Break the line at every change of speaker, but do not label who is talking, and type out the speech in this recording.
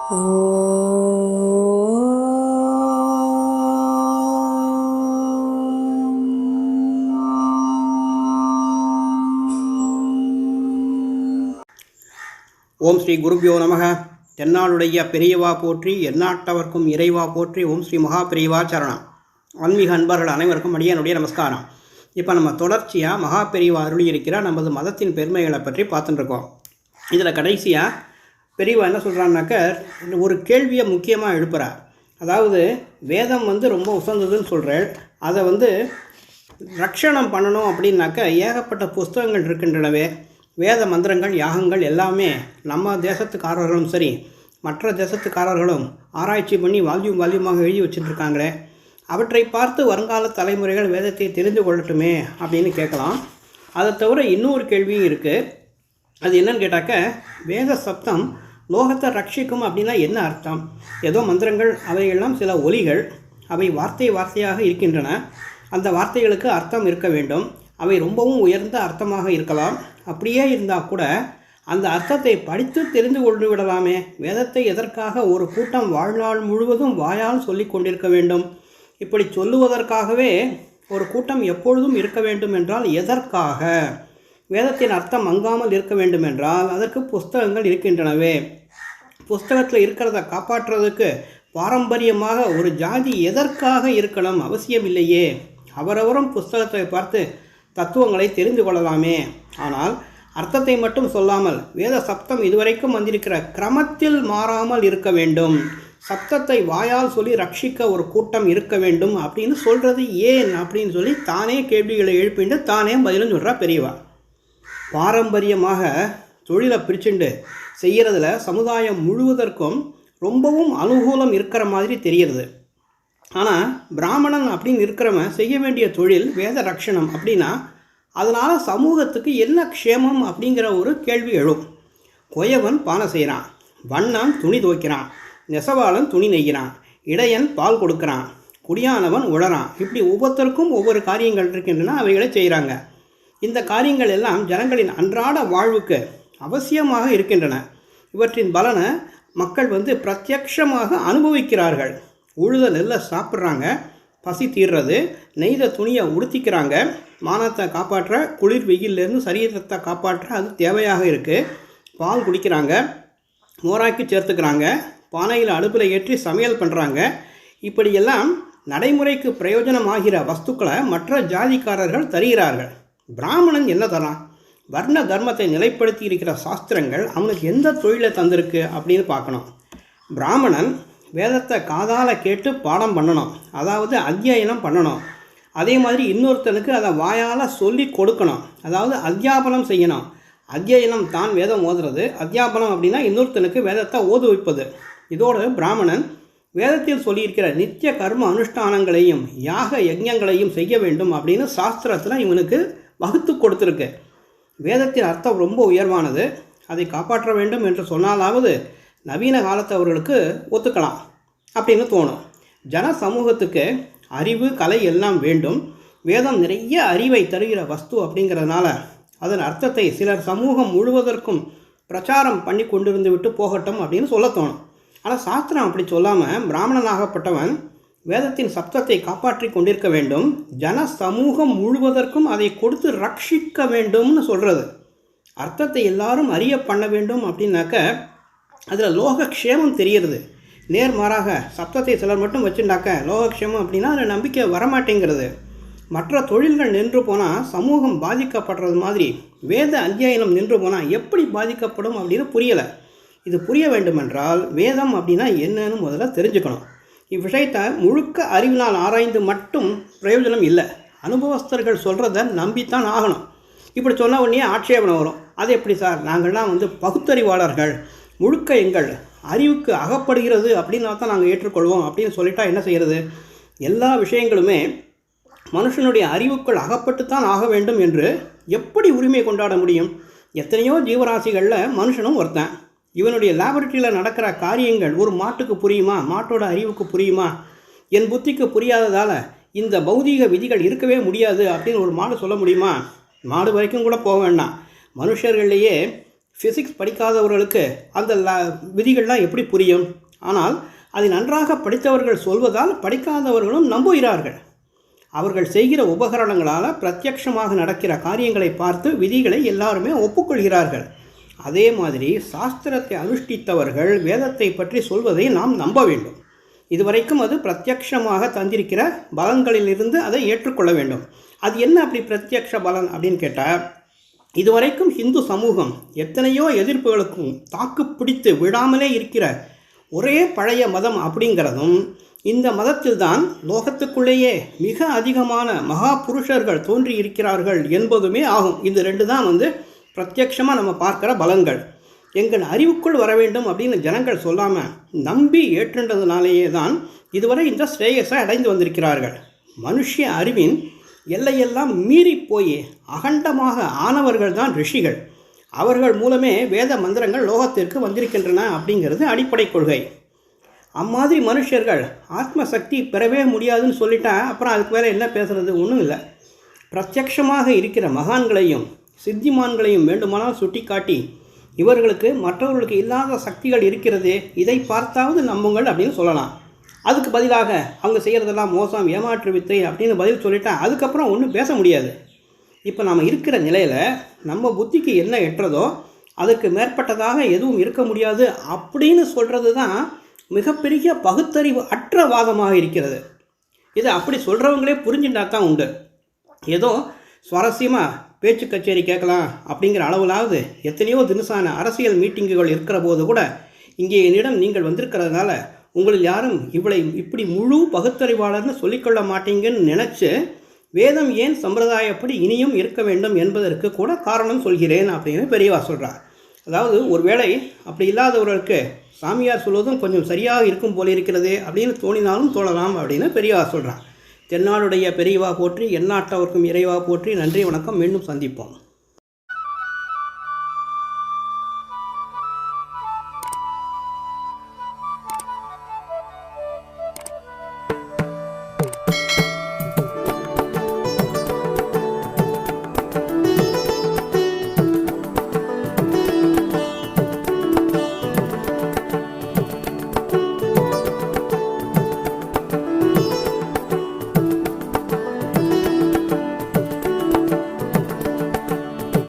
ஓம் ஸ்ரீ குருபியோ நமக. தென்னாளுடைய பெரியவா போற்றி, எந்நாட்டவர்க்கும் இறைவா போற்றி. ஓம் ஸ்ரீ மகா பெரியவா சரணம். ஆன்மீக அன்பர்கள் அனைவருக்கும் அடியனுடைய நமஸ்காரம். இப்போ நம்ம தொடர்ச்சியாக மகா பெரியவா அருளி இருக்கிற நமது மதத்தின் பெருமைகளை பற்றி பார்த்துட்டுருக்கோம். இதில் கடைசியாக பெரியவா என்ன சொல்கிறான்னாக்க, ஒரு கேள்வியை முக்கியமாக எழுப்புகிறார். அதாவது வேதம் ரொம்ப உசந்ததுன்னு சொல்கிறேன், அதை ரட்சணம் பண்ணணும் அப்படின்னாக்க ஏகப்பட்ட புஸ்தகங்கள் இருக்கின்றனவே. வேத மந்திரங்கள், யாகங்கள் எல்லாமே நம்ம தேசத்துக்காரர்களும் சரி, மற்ற தேசத்துக்காரர்களும் ஆராய்ச்சி பண்ணி வால்யூமாக எழுதி வச்சுட்டுருக்காங்களே, அவற்றை பார்த்து வருங்கால தலைமுறைகள் வேதத்தை தெரிந்து கொள்ளட்டுமே அப்படின்னு கேட்கலாம். அதை தவிர இன்னொரு கேள்வியும் இருக்குது. அது என்னன்னு கேட்டாக்க, வேத சப்தம் லோகத்தை ரட்சிக்கும் அப்படின்னா என்ன அர்த்தம்? ஏதோ மந்திரங்கள், அவையெல்லாம் சில ஒலிகள், அவை வார்த்தையாக இருக்கின்றன. அந்த வார்த்தைகளுக்கு அர்த்தம் இருக்க வேண்டும். அவை ரொம்பவும் உயர்ந்த அர்த்தமாக இருக்கலாம். அப்படியே இருந்தால் கூட அந்த அர்த்தத்தை படித்து தெரிந்து கொண்டு விடலாமே. வேதத்தை எதற்காக ஒரு கூட்டம் வாழ்நாள் முழுவதும் வாயால் சொல்லி கொண்டிருக்க வேண்டும்? இப்படி சொல்லுவதற்காகவே ஒரு கூட்டம் எப்பொழுதும் இருக்க வேண்டும் என்றால் எதற்காக? வேதத்தின் அர்த்தம் மங்காமல் இருக்க வேண்டும் என்றால் அதற்கு புஸ்தகங்கள் இருக்கின்றனவே. புஸ்தகத்தில் இருக்கிறத காப்பாற்றுறதுக்கு பாரம்பரியமாக ஒரு ஜாதி எதற்காக இருக்கணும்? அவசியம் இல்லையே. அவரவரும் புஸ்தகத்தை பார்த்து தத்துவங்களை தெரிந்து கொள்ளலாமே. ஆனால் அர்த்தத்தை மட்டும் சொல்லாமல் வேத சப்தம் இதுவரைக்கும் வந்திருக்கிற கிரமத்தில் மாறாமல் இருக்க வேண்டும். சப்தத்தை வாயால் சொல்லி ரட்சிக்க ஒரு கூட்டம் இருக்க வேண்டும் அப்படின்னு சொல்கிறது ஏன் அப்படின்னு சொல்லி தானே கேள்விகளை எழுப்பிண்டு தானே பதிலும் சொல்கிறா பெரியவா. பாரம்பரியமாக தொழிலை பிரிச்சுண்டு செய்கிறதுல சமுதாயம் முழுவதற்கும் ரொம்பவும் அனுகூலம் இருக்கிற மாதிரி தெரிகிறது. ஆனால் பிராமணன் அப்படின்னு இருக்கிறவன் செய்ய வேண்டிய தொழில் வேத ரட்சணம் அப்படின்னா அதனால் சமூகத்துக்கு என்ன க்ஷேமம் அப்படிங்கிற ஒரு கேள்வி எழும். கொயவன் பானை செய்கிறான், வண்ணான் துணி துவைக்கிறான், நெசவாளன் துணி நெய்கிறான், இடையன் பால் கொடுக்குறான், குடியானவன் உழறான். இப்படி ஒவ்வொருத்தருக்கும் ஒவ்வொரு காரியங்கள் இருக்கின்றன, அவைகளை செய்கிறாங்க. இந்த காரியங்கள் எல்லாம் ஜனங்களின் அன்றாட வாழ்வுக்கு அவசியமாக இருக்கின்றன. இவற்றின் பலனை மக்கள் பிரத்யக்ஷமாக அனுபவிக்கிறார்கள். உழுத நெல்லை சாப்பிட்றாங்க, பசி தீர்றது, நெய்த துணியை உடுத்திக்கிறாங்க, மானத்தை காப்பாற்ற, குளிர் வெயிலேருந்து சரீரத்தை காப்பாற்ற அது தேவையாக இருக்குது. பால் குடிக்கிறாங்க, மோராக்கி சேர்த்துக்கிறாங்க, பானையில் அடுப்பில் ஏற்றி சமையல் பண்ணுறாங்க. இப்படியெல்லாம் நடைமுறைக்கு பிரயோஜனமாகிற வஸ்துக்களை மற்ற ஜாதிக்காரர்கள் தருகிறார்கள். பிராமணன் என்ன தரான்? வர்ண தர்மத்தை நிலைப்படுத்தி இருக்கிற சாஸ்திரங்கள் அவனுக்கு எந்த தொழிலை தந்திருக்கு அப்படின்னு பார்க்கணும். பிராமணன் வேதத்தை காதால் கேட்டு பாடம் பண்ணணும், அதாவது அத்தியாயனம் பண்ணணும். அதே மாதிரி இன்னொருத்தனுக்கு அதை வாயால் சொல்லி கொடுக்கணும், அதாவது அத்தியாபனம் செய்யணும். அத்தியாயனம் தான் வேதம் ஓதுறது, அத்தியாபனம் அப்படின்னா இன்னொருத்தனுக்கு வேதத்தை ஓதுவிப்பது. இதோடு பிராமணன் வேதத்தில் சொல்லியிருக்கிற நித்திய கர்ம அனுஷ்டானங்களையும் யாக யஜ்ஞங்களையும் செய்ய வேண்டும் அப்படின்னு சாஸ்திரத்தில் இவனுக்கு வகுத்து கொடுத்துருக்கு. வேதத்தின் அர்த்தம் ரொம்ப உயர்வானது, அதை காப்பாற்ற வேண்டும் என்று சொன்னாலாவது நவீன காலத்தவர்களுக்கு ஒத்துக்கலாம் அப்படின்னு தோணும். ஜன சமூகத்துக்கு அறிவு, கலை எல்லாம் வேண்டும். வேதம் நிறைய அறிவை தருகிற வஸ்து அப்படிங்கிறதுனால அதன் அர்த்தத்தை சிலர் சமூகம் முழுவதற்கும் பிரச்சாரம் பண்ணி கொண்டிருந்து விட்டு போகட்டும் அப்படின்னு சொல்ல தோணும். ஆனால் சாஸ்திரம் அப்படி சொல்லாமல் பிராமணனாகப்பட்டவன் வேதத்தின் சப்தத்தை காப்பாற்றி கொண்டிருக்க வேண்டும், ஜன சமூகம் முழுவதற்கும் அதை கொடுத்து ரட்சிக்க வேண்டும்னு சொல்கிறது. அர்த்தத்தை எல்லாரும் அறிய பண்ண வேண்டும் அப்படின்னாக்க அதில் லோகக்ஷேமம் தெரிகிறது. நேர்மாறாக சப்தத்தை சிலர் மட்டும் வச்சுட்டாக்க லோகக்ஷேமம் அப்படின்னா அதில் நம்பிக்கை வரமாட்டேங்கிறது. மற்ற தொழில்கள் நின்று போனால் சமூகம் பாதிக்கப்படுறது மாதிரி வேத அத்தியாயனம் நின்று போனால் எப்படி பாதிக்கப்படும் அப்படின்னு புரியலை. இது புரிய வேண்டுமென்றால் வேதம் அப்படின்னா என்னன்னு முதல்ல தெரிஞ்சுக்கணும். இவ்விஷயத்தை முழுக்க அறிவினால் ஆராய்ந்து மட்டும் பிரயோஜனம் இல்லை. அனுபவஸ்தர்கள் சொல்கிறத நம்பித்தான் ஆகணும். இப்படி சொன்ன உடனே ஆட்சேபனை வரும். அது எப்படி சார், நாங்கள்லாம் பகுத்தறிவாளர்கள், முழுக்க எங்கள் அறிவுக்கு அகப்படுகிறது அப்படின்னா தான் நாங்கள் ஏற்றுக்கொள்வோம் அப்படின்னு சொல்லிட்டா என்ன செய்கிறது? எல்லா விஷயங்களுமே மனுஷனுடைய அறிவுக்குள் அகப்பட்டுத்தான் ஆக வேண்டும் என்று எப்படி உரிமை கொண்டாட முடியும்? எத்தனையோ ஜீவராசிகளில் மனுஷனும் ஒருத்தன். இவனுடைய லேபரட்டரியில் நடக்கிற காரியங்கள் ஒரு மாட்டுக்கு புரியுமா? மாட்டோட அறிவுக்கு புரியுமா? என் புத்திக்கு புரியாததால் இந்த பௌதீக விதிகள் இருக்கவே முடியாது அப்படின்னு ஒரு மாடு சொல்ல முடியுமா? மாடு வரைக்கும் கூட போக வேண்டாம். மனுஷர்களையே ஃபிசிக்ஸ் படிக்காதவர்களுக்கு அந்த விதிகள்லாம் எப்படி புரியும்? ஆனால் அதை நன்றாக படித்தவர்கள் சொல்வதால் படிக்காதவர்களும் நம்புகிறார்கள். அவர்கள் செய்கிற உபகரணங்களால் பிரத்யட்சமாக நடக்கிற காரியங்களை பார்த்து விதிகளை எல்லாருமே ஒப்புக்கொள்கிறார்கள். அதே மாதிரி சாஸ்திரத்தை அனுஷ்டித்தவர்கள் வேதத்தை பற்றி சொல்வதை நாம் நம்ப வேண்டும். இதுவரைக்கும் அது பிரத்யட்சமாக தந்திருக்கிற பலன்களிலிருந்து அதை ஏற்றுக்கொள்ள வேண்டும். அது என்ன அப்படி பிரத்யட்ச பலன் அப்படின்னு கேட்டால், இதுவரைக்கும் இந்து சமூகம் எத்தனையோ எதிர்ப்புகளுக்கும் தாக்கு பிடித்து விடாமலே இருக்கிற ஒரே பழைய மதம் அப்படிங்கிறதும், இந்த மதத்தில்தான் லோகத்துக்குள்ளேயே மிக அதிகமான மகா புருஷர்கள் தோன்றி இருக்கிறார்கள் என்பதுமே ஆகும். இது ரெண்டு தான் பிரத்யட்சமாக நம்ம பார்க்குற பலன்கள். எங்கள் அறிவுக்குள் வர வேண்டும் அப்படின்னு ஜனங்கள் சொல்லாமல் நம்பி ஏற்றுன்றதுனாலேயே தான் இதுவரை இந்த ஸ்ரேயஸை அடைந்து வந்திருக்கிறார்கள். மனுஷ அறிவின் எல்லையெல்லாம் மீறி போய் அகண்டமாக ஆனவர்கள் தான் ரிஷிகள். அவர்கள் மூலமே வேத மந்திரங்கள் லோகத்திற்கு வந்திருக்கின்றன அப்படிங்கிறது அடிப்படை கொள்கை. அம்மாதிரி மனுஷர்கள் ஆத்ம சக்தி பெறவே முடியாதுன்னு சொல்லிட்டா அப்புறம் அதுக்கு மேலே என்ன பேசுகிறது? ஒன்றும் இல்லை. பிரத்யட்சமாக இருக்கிற மகான்களையும் சித்திமான்களையும் வேண்டுமானால் சுட்டி காட்டி இவர்களுக்கு மற்றவர்களுக்கு இல்லாத சக்திகள் இருக்கிறது, இதை பார்த்தாவது நம்புங்கள் அப்படின்னு சொல்லலாம். அதுக்கு பதிலாக அவங்க செய்கிறதெல்லாம் மோசம், ஏமாற்று வித்தை அப்படின்னு பதில் சொல்லிட்டா அதுக்கப்புறம் ஒன்றும் பேச முடியாது. இப்போ நம்ம இருக்கிற நிலையில் நம்ம புத்திக்கு என்ன எட்டுறதோ அதுக்கு மேற்பட்டதாக எதுவும் இருக்க முடியாது அப்படின்னு சொல்கிறது தான் மிகப்பெரிய பகுத்தறிவு அற்ற வாதமாக இருக்கிறது. இதை அப்படி சொல்கிறவங்களே புரிஞ்சுட்டா தான் உண்டு. ஏதோ சுவாரஸ்யமாக பேச்சு கச்சேரி கேட்கலாம் அப்படிங்கிற அளவிலாவது எத்தனையோ தினசான அரசியல் மீட்டிங்குகள் இருக்கிற போது கூட இங்கே என்னிடம் நீங்கள் வந்திருக்கிறதுனால உங்களில் யாரும் இப்படி முழு பகுத்தறிவாளர்னு சொல்லிக்கொள்ள மாட்டீங்கன்னு நினச்சி வேதம் ஏன் சம்பிரதாயப்படி இனியும் இருக்க வேண்டும் என்பதற்கு கூட காரணம் சொல்கிறேன் அப்படின்னு பெரியவா சொல்கிறார். அதாவது ஒருவேளை அப்படி இல்லாதவர்களுக்கு சாமியார் சொல்வதும் கொஞ்சம் சரியாக இருக்கும் போல இருக்கிறது அப்படின்னு தோணினாலும் தோழலாம் அப்படின்னு பெரியவா சொல்கிறார். தென்னாடுடைய பெரியவா போற்றி, எந்நாட்டவர்க்கும் இறைவா போற்றி. நன்றி, வணக்கம். மீண்டும் சந்திப்போம்.